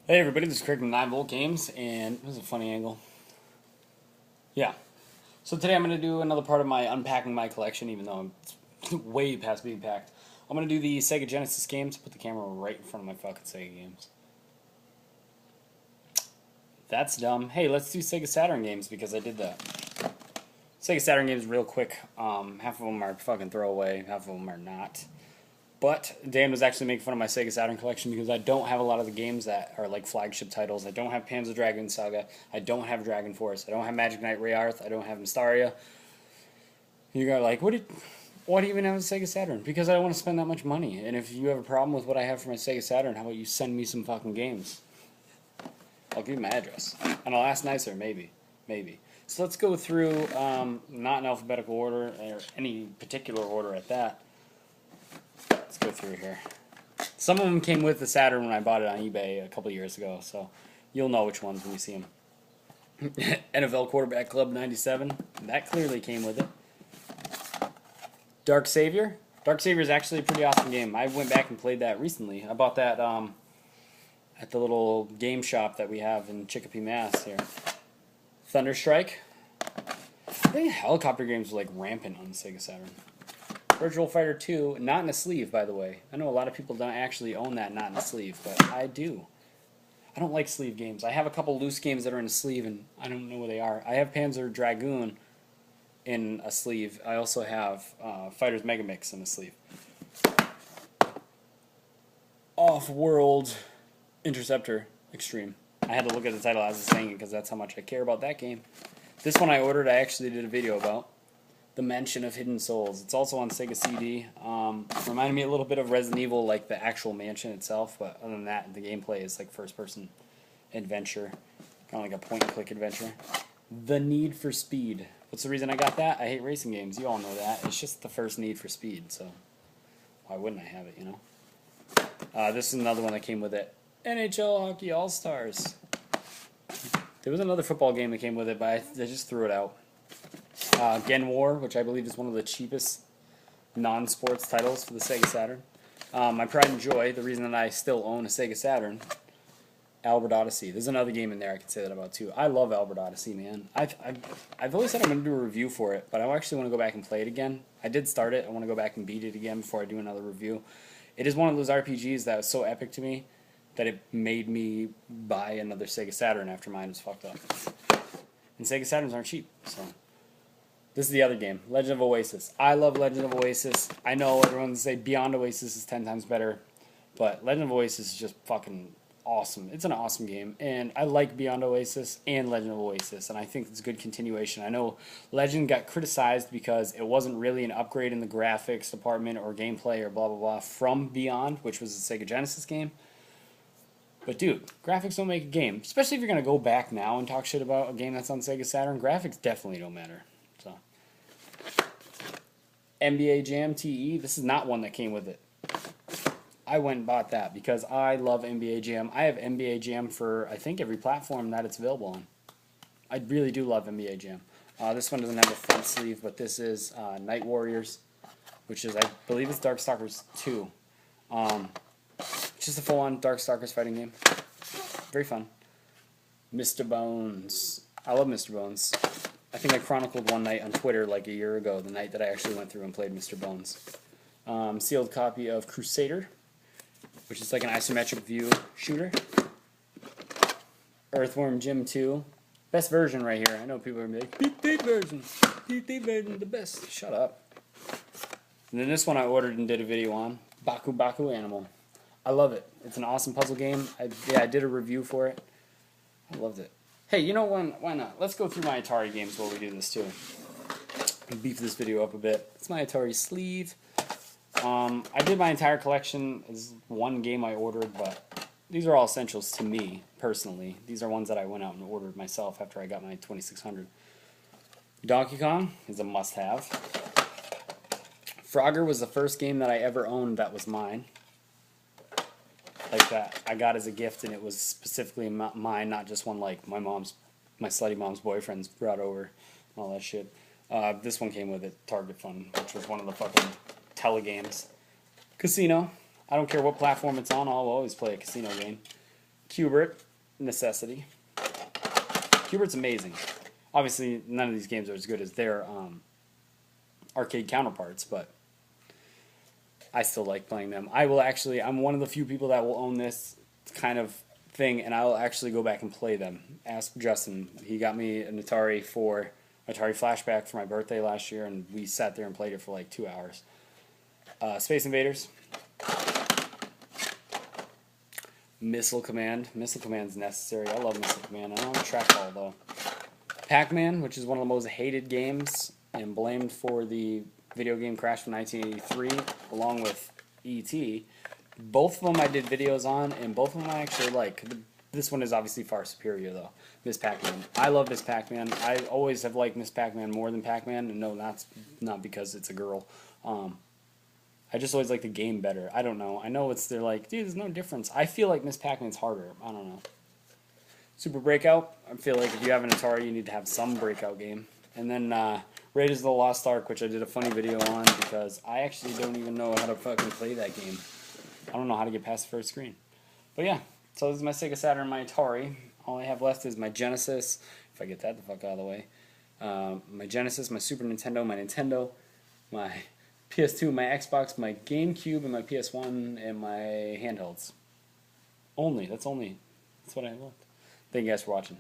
Hey everybody, this is Craig from 9 Volt Games, and this is a funny angle. Yeah. So today I'm going to do another part of my unpacking my collection, even though it's way past being packed. I'm going to do the Sega Genesis games, put the camera right in front of my fucking Sega games. That's dumb. Hey, let's do Sega Saturn games because I did that. Sega Saturn games real quick. Half of them are fucking throwaway, half of them are not. But Dan was actually making fun of my Sega Saturn collection because I don't have a lot of the games that are like flagship titles. I don't have Panzer Dragoon Saga. I don't have Dragon Force. I don't have Magic Knight Rayarth. I don't have Mystaria. You got like, why do you even have a Sega Saturn? Because I don't want to spend that much money. And if you have a problem with what I have for my Sega Saturn, how about you send me some fucking games? I'll give you my address. And I'll ask nicer, maybe. Maybe. So let's go through, not in alphabetical order, or any particular order at that. Let's go through here. Some of them came with the Saturn when I bought it on eBay a couple years ago, so you'll know which ones when you see them. NFL Quarterback Club 97, that clearly came with it. Dark Savior. Dark Savior is actually a pretty awesome game. I went back and played that recently. I bought that at the little game shop that we have in Chicopee, Mass. Here. Thunderstrike. I think helicopter games were like rampant on the Sega Saturn. Virtual Fighter 2, not in a sleeve, by the way. I know a lot of people don't actually own that not in a sleeve, but I do. I don't like sleeve games. I have a couple loose games that are in a sleeve, and I don't know where they are. I have Panzer Dragoon in a sleeve. I also have Fighters Megamix in a sleeve. Off-World Interceptor Extreme. I had to look at the title as I was saying it because that's how much I care about that game. This one I ordered, I actually did a video about. The Mansion of Hidden Souls. It's also on Sega CD. Reminded me a little bit of Resident Evil, like the actual mansion itself, but other than that, the gameplay is like first-person adventure, kind of like a point-and-click adventure. The Need for Speed. What's the reason I got that? I hate racing games. You all know that. It's just the first Need for Speed, so why wouldn't I have it, you know? This is another one that came with it. NHL Hockey All-Stars. There was another football game that came with it, but I just threw it out. Gen War, which I believe is one of the cheapest non-sports titles for the Sega Saturn. My pride and joy, the reason that I still own a Sega Saturn, Albert Odyssey. There's another game in there I could say that about too. I love Albert Odyssey, man. I've always said I'm going to do a review for it, but I actually want to go back and play it again. I did start it. I want to go back and beat it again before I do another review. It is one of those RPGs that was so epic to me that it made me buy another Sega Saturn after mine was fucked up. And Sega Saturns aren't cheap, so... This is the other game, Legend of Oasis. I love Legend of Oasis. I know everyone say Beyond Oasis is 10 times better, but Legend of Oasis is just fucking awesome. It's an awesome game, and I like Beyond Oasis and Legend of Oasis, and I think it's a good continuation. I know Legend got criticized because it wasn't really an upgrade in the graphics department or gameplay or blah, blah, blah from Beyond, which was a Sega Genesis game. But dude, graphics don't make a game. Especially if you're going to go back now and talk shit about a game that's on Sega Saturn. Graphics definitely don't matter. So, NBA Jam TE, this is not one that came with it. I went and bought that because I love NBA Jam. I have NBA Jam for, I think, every platform that it's available on. I really do love NBA Jam. This one doesn't have a front sleeve, but this is Night Warriors, which is, I believe it's Darkstalkers 2. It's just a full-on Darkstalkers fighting game. Very fun. Mr. Bones. I love Mr. Bones. I think I chronicled one night on Twitter like a year ago, the night that I actually went through and played Mr. Bones. Sealed copy of Crusader, which is like an isometric view shooter. Earthworm Jim 2. Best version right here. I know people are going to be like, PT version. PT version, the best. Shut up. And then this one I ordered and did a video on. Baku Baku Animal. I love it. It's an awesome puzzle game. I did a review for it. I loved it. Hey, you know why not? Let's go through my Atari games while we do this too. Beef this video up a bit. It's my Atari sleeve. I did my entire collection as one game I ordered, but these are all essentials to me, personally. These are ones that I went out and ordered myself after I got my 2600. Donkey Kong is a must-have. Frogger was the first game that I ever owned that was mine. Like that, I got as a gift, and it was specifically mine, not just one like my slutty mom's boyfriend's brought over, and all that shit. This one came with it, Target Fun, which was one of the fucking telegames. Casino. I don't care what platform it's on, I'll always play a casino game. Qbert, necessity. Qbert's amazing. Obviously, none of these games are as good as their arcade counterparts, but I still like playing them. I'm one of the few people that will own this kind of thing, and I will actually go back and play them. Ask Justin. He got me an Atari Flashback for my birthday last year, and we sat there and played it for like 2 hours. Space Invaders. Missile Command. Missile Command's necessary. I love Missile Command. I don't have trackball though. Pac-Man, which is one of the most hated games and blamed for the video game crash from 1983, along with E.T. Both of them I did videos on, and both of them I actually like. This one is obviously far superior though. Miss Pac-Man. I love Miss Pac-Man. I always have liked Miss Pac-Man more than Pac-Man, and no, not because it's a girl. I just always like the game better. I don't know. I know they're like, dude, there's no difference. I feel like Miss Pac-Man's harder. I don't know. Super Breakout. I feel like if you have an Atari, you need to have some Breakout game. And then Raiders of the Lost Ark, which I did a funny video on because I actually don't even know how to fucking play that game. I don't know how to get past the first screen. But yeah, so this is my Sega Saturn and my Atari. All I have left is my Genesis, if I get that the fuck out of the way. My Genesis, my Super Nintendo, my Nintendo, my PS2, my Xbox, my GameCube, and my PS1, and my handhelds. That's what I have left. Thank you guys for watching.